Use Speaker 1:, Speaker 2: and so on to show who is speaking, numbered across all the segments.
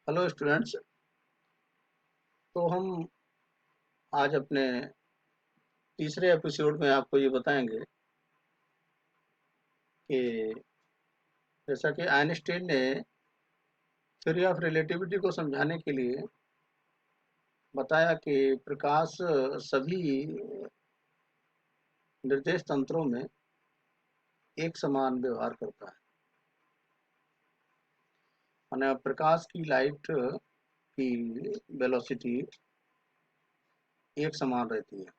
Speaker 1: Hello students. तो हम आज अपने तीसरे एपिसोड में आपको ये बताएंगे कि जैसा कि आइंस्टीन ने थ्योरी ऑफ रिलेटिविटी को समझाने के लिए बताया कि प्रकाश सभी निर्देश तंत्रों में एक समान व्यवहार करता है। माने प्रकाश की लाइट की वेलोसिटी एक समान रहती है।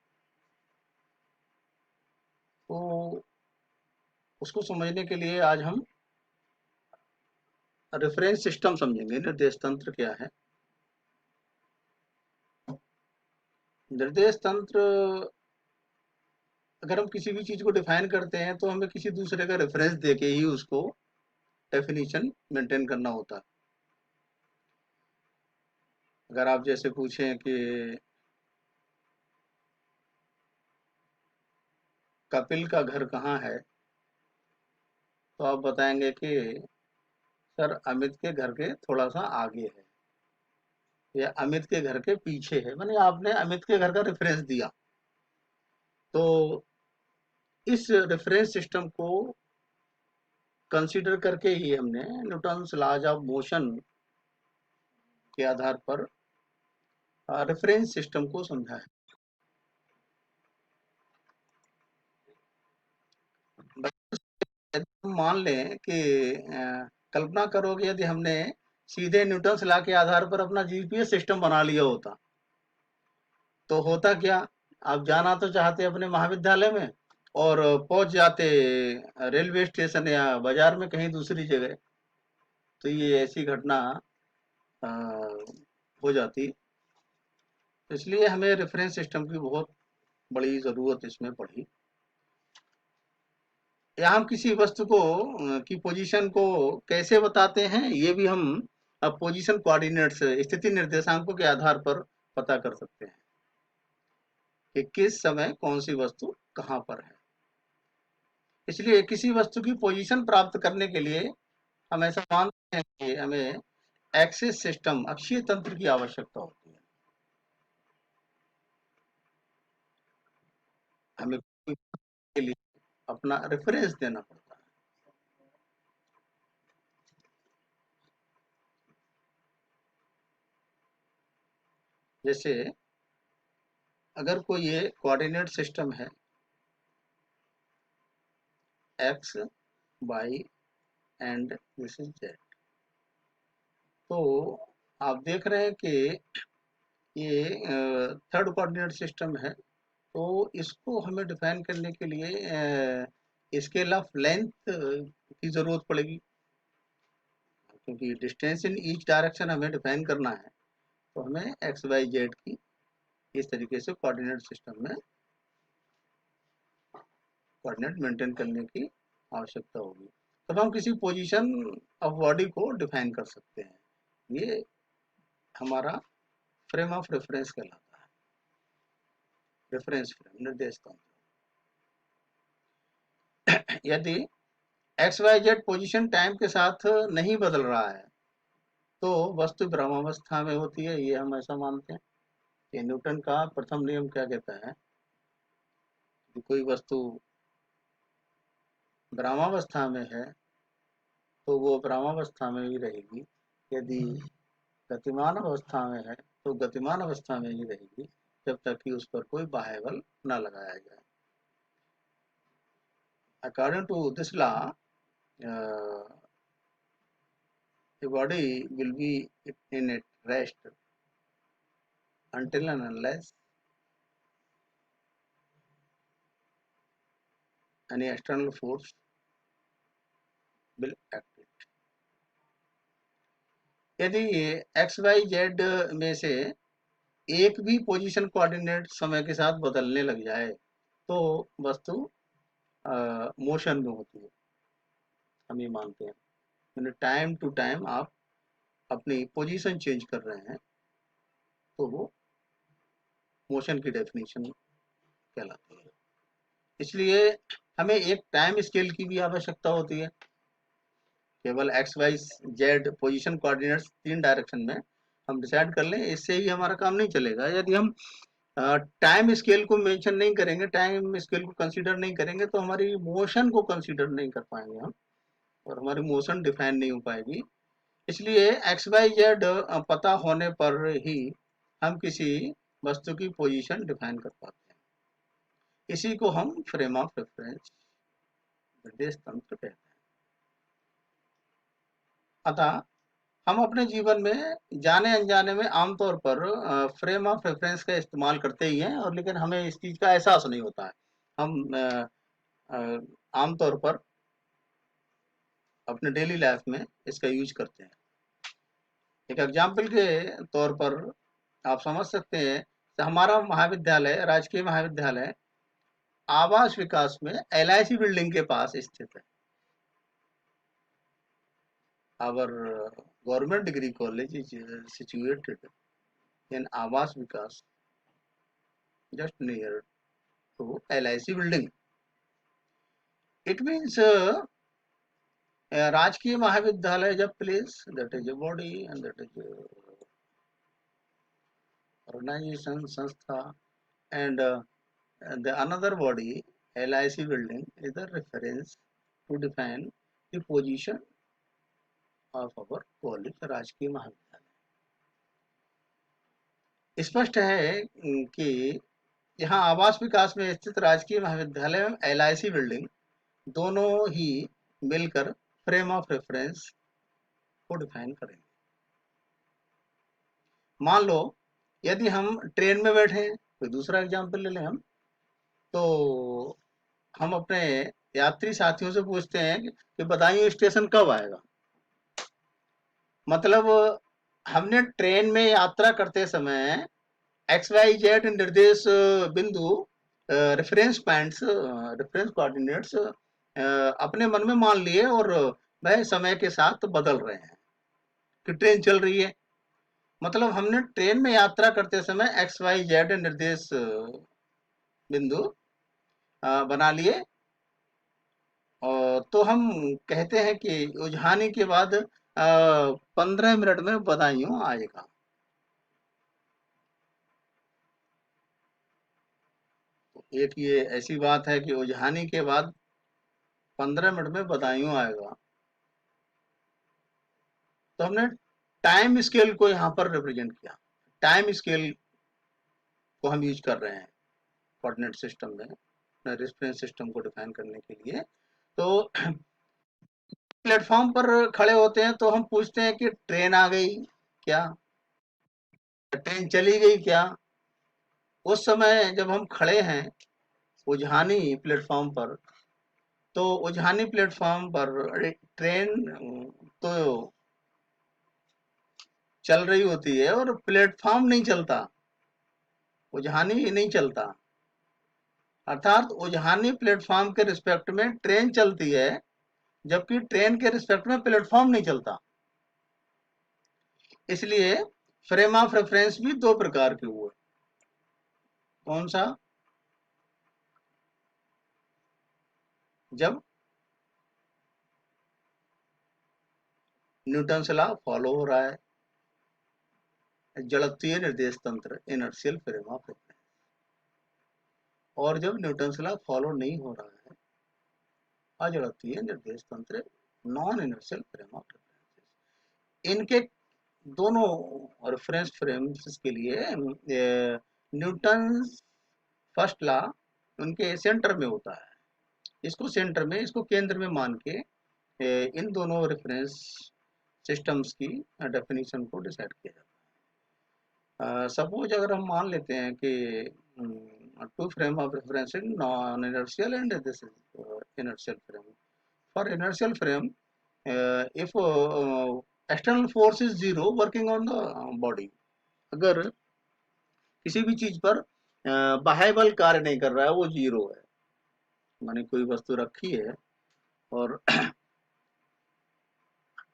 Speaker 1: तो उसको समझने के लिए आज हम रेफरेंस सिस्टम समझेंगे। निर्देश तंत्र क्या है? निर्देश तंत्र, अगर हम किसी भी चीज को डिफाइन करते हैं तो हमें किसी दूसरे का रेफरेंस देके ही उसको डेफिनेशन मेंटेन करना होता है। अगर आप जैसे पूछें कि कपिल का घर कहाँ है, तो आप बताएंगे कि सर अमित के घर के थोड़ा सा आगे है या अमित के घर के पीछे है। माने आपने अमित के घर का रेफरेंस दिया। तो इस रेफरेंस सिस्टम को कंसीडर करके ही हमने न्यूटन्स लॉज ऑफ मोशन के आधार पर रेफरेंस सिस्टम को समझा है। यदि हम मान लें कि कल्पना करोगे यदि हमने सीधे न्यूटन्स लॉ के आधार पर अपना जीपीएस सिस्टम बना लिया होता, तो होता क्या? आप जाना तो चाहते अपने महाविद्यालय में और पहुंच जाते रेलवे स्टेशन या बाजार में कहीं दूसरी जगह। तो ये ऐसी घटना अ, हो जाती। इसलिए हमें रेफरेंस सिस्टम की बहुत बड़ी जरूरत इसमें पड़ी। या हम किसी वस्तु को की पोजीशन को कैसे बताते हैं, ये भी हम अब पोजीशन कोऑर्डिनेट्स स्थिति निर्देशांकों के आधार पर पता कर सकते हैं कि किस समय कौन सी वस्तु कहाँ पर है। इसलिए किसी वस्तु की पोजीशन प्राप्त करने के लिए हम ऐसा मानते हैं कि हमें एक्सिस सिस्टम अक्षीय तंत्र की आवश्यकता होती है। हमें के लिए अपना रेफरेंस देना पड़ता है। जैसे अगर कोई ये कोऑर्डिनेट सिस्टम है x y and this is z, तो आप देख रहे हैं कि ये थर्ड कोऑर्डिनेट सिस्टम है। तो इसको हमें डिफाइन करने के लिए स्केल ऑफ लेंथ की जरूरत पड़ेगी, क्योंकि डिस्टेंस इन ईच डायरेक्शन हमें डिफाइन करना है। तो हमें एक्स वाई जेड की इस तरीके से कोऑर्डिनेट सिस्टम में कोऑर्डिनेट मेंटेन करने की आवश्यकता होगी। तब हम किसी पोजीशन ऑफ बॉडी को डिफाइन कर सकते हैं। ये हमारा फ्रेम ऑफ रेफरेंस कहलाता है। रेफरेंस फ्रेम निर्देश तंत्र। यदि x y z position time के साथ नहीं बदल रहा है तो वस्तु ब्रह्मावस्था में होती है, ये हम ऐसा मानते हैं। कि न्यूटन का प्रथम नियम क्या कहता है कि कोई वस्तु ब्रह्मावस्था में है तो वो ब्रह्मावस्था में ही रहेगी। यदि गतिमान अवस्था में है तो गतिमान अवस्था में ही रहेगी, जब तक कि उस पर कोई बाह्य बल न लगाया जाए। According to this law, the body will be in at rest until and unless any external force will act it. यदि एक्स वाई जेड में से एक भी पोजीशन कोऑर्डिनेट समय के साथ बदलने लग जाए तो वस्तु मोशन में होती है, हम ये मानते हैं। यानी टाइम टू टाइम आप अपनी पोजीशन चेंज कर रहे हैं तो वो मोशन की डेफिनेशन कहलाती है। इसलिए हमें एक टाइम स्केल की भी आवश्यकता होती है केवल x y z position coordinates 3 direction में हम डिसाइड कर लें, इससे ही हमारा काम नहीं चलेगा। यदि हम टाइम स्केल को मेंशन नहीं करेंगे, टाइम स्केल को कंसीडर नहीं करेंगे, तो हमारी मोशन को कंसीडर नहीं कर पाएंगे हम, और हमारी मोशन डिफाइन नहीं हो पाएगी। इसलिए एक्स वाई जेड पता होने पर ही हम किसी वस्तु की पोजीशन डिफाइन कर पाते हैं। इसी को हम फ्रेम ऑफ रेफरेंस निर्देश तंत्र कहते हैं। अतः हम अपने जीवन में जाने अनजाने में आमतौर पर फ्रेम ऑफ रेफरेंस का इस्तेमाल करते ही हैं, और लेकिन हमें इस चीज का एहसास नहीं होता है। हम आमतौर पर अपने डेली लाइफ में इसका यूज करते हैं। एक एग्जाम्पल के तौर पर आप समझ सकते हैं कि हमारा महाविद्यालय, राजकीय महाविद्यालय आवास विकास में एलआईसी बिल्डिंग के पास स्थित है। Our government degree college is situated in Awas Vikas just near to LIC building. It means Rajkiya Mahavidyalaya is a place, that is a body, and that is a organization, sanstha, and the another body, LIC building, is the reference to define the position of our college, राजकीय महाविद्यालय। स्पष्ट है कि यहाँ आवास विकास में स्थित राजकीय महाविद्यालय एवं LIC बिल्डिंग दोनों ही मिलकर फ्रेम ऑफ रेफरेंस को डिफाइन करेंगे। मान लो यदि हम ट्रेन में बैठे हैं, कोई दूसरा एग्जांपल ले लें हम, तो हम अपने यात्री साथियों से पूछते हैं कि बताइए स्टेशन कब आएगा। मतलब हमने ट्रेन में यात्रा करते समय एक्स वाई जेड निर्देश बिंदु, रेफरेंस पॉइंट्स, रेफरेंस कोऑर्डिनेट्स अपने मन में मान लिए, और वह समय के साथ बदल रहे हैं कि ट्रेन चल रही है। मतलब हमने ट्रेन में यात्रा करते समय एक्स वाई जेड निर्देश बिंदु बना लिए, और तो हम कहते हैं कि उजाने के बाद 15 मिनट में बदायूं आएगा। तो एक ये ऐसी बात है कि उजाने के बाद 15 मिनट में बदायूं आएगा, तो हमने टाइम स्केल को यहाँ पर रिप्रेजेंट किया। टाइम स्केल को हम यूज कर रहे हैं कोऑर्डिनेट सिस्टम में, रेफरेंस सिस्टम को डिफाइन करने के लिए। तो प्लेटफॉर्म पर खड़े होते हैं तो हम पूछते हैं कि ट्रेन आ गई क्या, ट्रेन चली गई क्या। उस समय जब हम खड़े हैं उजानी प्लेटफॉर्म पर, तो उजानी प्लेटफॉर्म पर ट्रेन तो चल रही होती है और प्लेटफॉर्म नहीं चलता, उजानी नहीं चलता। अर्थात उजानी प्लेटफॉर्म के रिस्पेक्ट में ट्रेन चलती है, जबकि ट्रेन के रिस्पेक्ट में प्लेटफॉर्म नहीं चलता। इसलिए फ्रेम ऑफ रेफरेंस भी दो प्रकार के हुए। कौन सा? जब न्यूटन लॉ फॉलो हो रहा है, जड़त्वीय निर्देश तंत्र, इनर्शियल फ्रेम ऑफ रेफरेंस, और जब न्यूटन लॉ फॉलो नहीं हो रहा है, अजड़त्वीय निर्देश तंत्र, non inertial frame of reference. इनके दोनों रेफरेंस फ्रेम्स के लिए न्यूटन फर्स्ट लॉ उनके सेंटर में होता है। इसको सेंटर में, इसको केंद्र में मान के इन दोनों रेफरेंस सिस्टम्स की डेफिनेशन को डिसाइड किया जाता है। सपोज अगर हम मान लेते हैं कि two frame of reference non inertial and this is inertial frame. For inertial frame, if external force is zero working on the body, अगर किसी भी चीज पर बाह्य बल कार्य नहीं कर रहा है, वो जीरो है, माने कोई वस्तु रखी है और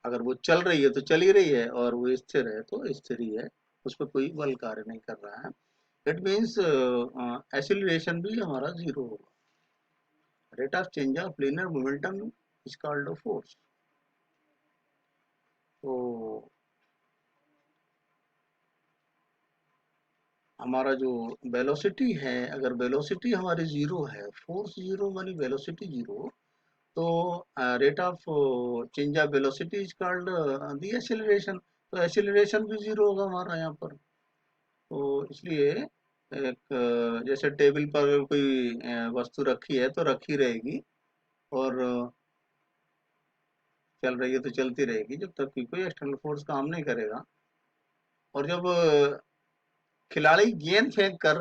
Speaker 1: अगर वो चल रही है तो चल ही रही है, और वो स्थिर है तो स्थिर ही है, उस पर कोई बल कार्य नहीं कर रहा है। इट मीन्स एक्सीलरेशन भी हमारा जीरो होगा। Rate of change of linear momentum is called a force. तो हमारा जो वेलोसिटी है, अगर वेलोसिटी हमारी जीरो है, फोर्स जीरो मानी वेलोसिटी जीरो, तो rate of change of velocity is called the acceleration. तो एक्सेलरेशन भी जीरो होगा हमारा यहाँ पर। तो इसलिए एक जैसे टेबल पर कोई वस्तु रखी है तो रखी रहेगी, और चल रही है तो चलती रहेगी जब तक कि कोई एक्सटर्नल फोर्स काम नहीं करेगा। और जब खिलाड़ी गेंद फेंक कर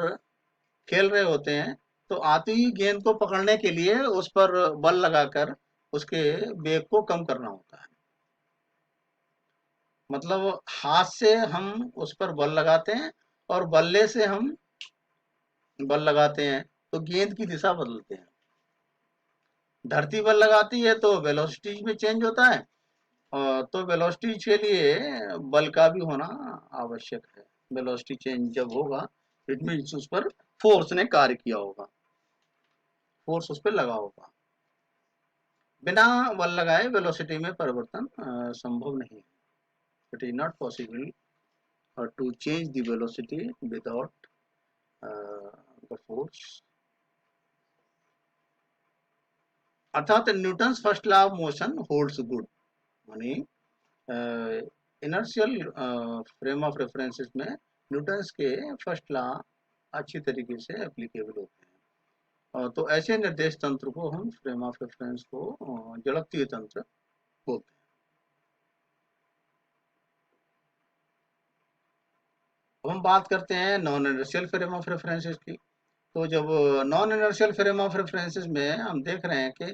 Speaker 1: खेल रहे होते हैं, तो आती हुई गेंद को पकड़ने के लिए उस पर बल लगाकर उसके वेग को कम करना होता है। मतलब हाथ से हम उस पर बल लगाते हैं, और बल्ले से हम बल लगाते हैं, तो गेंद की दिशा बदलते हैं। धरती बल लगाती है तो वेलोसिटी में चेंज होता है, और तो वेलोसिटी के लिए बल का भी होना आवश्यक है। वेलोसिटी चेंज जब होगा, इट मीन्स उस पर फोर्स ने कार्य किया होगा, फोर्स उस पर लगा होगा। बिना बल लगाए वेलोसिटी में परिवर्तन संभव नहीं है। It is not possible to change the velocity without the force. अर्थात Newton's first law of motion holds good, मानी इनर्शियल फ्रेम ऑफ रेफरेंसेस में न्यूटन्स के फर्स्ट लॉ अच्छी तरीके से एप्लीकेबल होते हैं। तो ऐसे निर्देश तंत्र को हम फ्रेम ऑफ रेफरेंस को जड़त्वीय तंत्र बोलते हैं। अब हम बात करते हैं non inertial frame of references की। तो जब non inertial frame of references में हम देख रहे हैं कि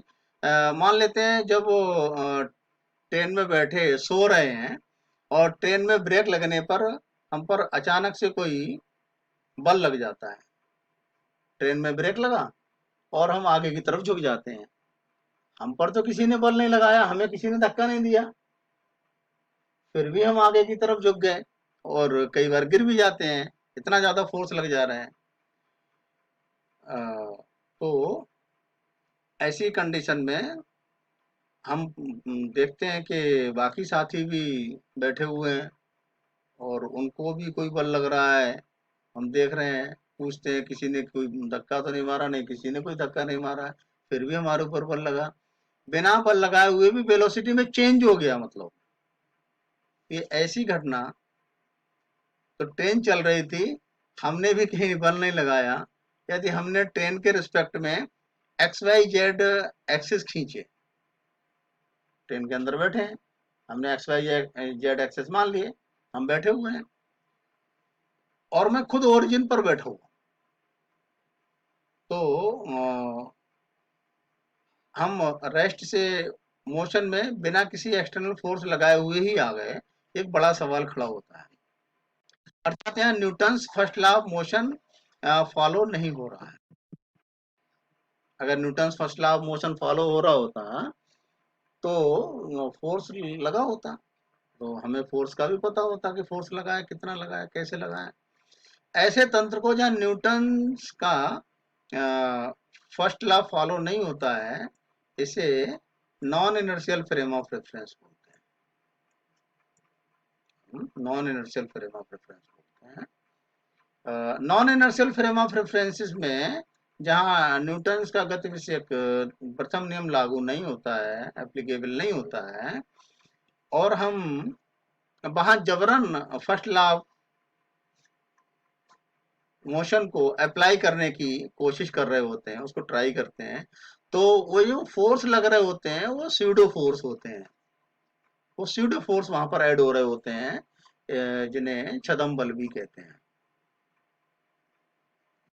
Speaker 1: मान लेते हैं जब ट्रेन में बैठे सो रहे हैं, और ट्रेन में ब्रेक लगने पर हम पर अचानक से कोई बल लग जाता है। ट्रेन में ब्रेक लगा और हम आगे की तरफ झुक जाते हैं। हम पर तो किसी ने बल नहीं लगाया, हमें किसी ने धक्का नहीं दिया, फिर भी हम आगे की तरफ झुक गए, और कई बार गिर भी जाते हैं, इतना ज्यादा फोर्स लग जा रहा है। तो ऐसी कंडीशन में हम देखते हैं कि बाकी साथी भी बैठे हुए हैं, और उनको भी कोई बल लग रहा है। हम देख रहे हैं, पूछते हैं, किसी ने कोई धक्का तो नहीं मारा? नहीं, किसी ने कोई धक्का नहीं मारा है, फिर भी हमारे ऊपर बल लगा। बिना बल लगाए हुए भी वेलोसिटी में चेंज हो गया। मतलब ये ऐसी घटना, तो ट्रेन चल रही थी, हमने भी कहीं बल नहीं लगाया, यदि हमने ट्रेन के रिस्पेक्ट में एक्स वाई जेड एक्सिस खींचे, ट्रेन के अंदर बैठे हैं, हमने एक्स वाई जेड एक्सिस मान लिए, हम बैठे हुए हैं, और मैं खुद ओरिजिन पर बैठा हूँ, तो हम रेस्ट से मोशन में बिना किसी एक्सटर्नल फोर्स लगाए हुए ही आ गए। एक बड़ा सवाल खड़ा होता है, अर्थात यहाँ Newton's first law of motion follow नहीं हो रहा है। अगर Newton's first law of motion follow हो रहा होता तो फोर्स लगा होता, तो हमें फोर्स का भी पता होता कि फोर्स लगा है, कितना लगा है, कैसे लगा है। ऐसे तंत्र को जहाँ न्यूटन्स का फर्स्ट लॉ फॉलो नहीं होता है, इसे non inertial frame of reference बोलते हैं। Non inertial frame of reference बोलते हैं। Non inertial frame of references में जहाँ न्यूटन्स का गति विषयक प्रथम नियम लागू नहीं होता है, एप्लीकेबल नहीं होता है, और हम वहां जबरन फर्स्ट लॉ मोशन को अप्लाई करने की कोशिश कर रहे होते हैं, उसको ट्राई करते हैं, तो वो जो फोर्स लग रहे होते हैं वो स्यूडो फोर्स होते हैं। वो स्यूडो फोर्स वहां पर ऐड हो रहे होते हैं, जिन्हें छदम बल भी कहते हैं।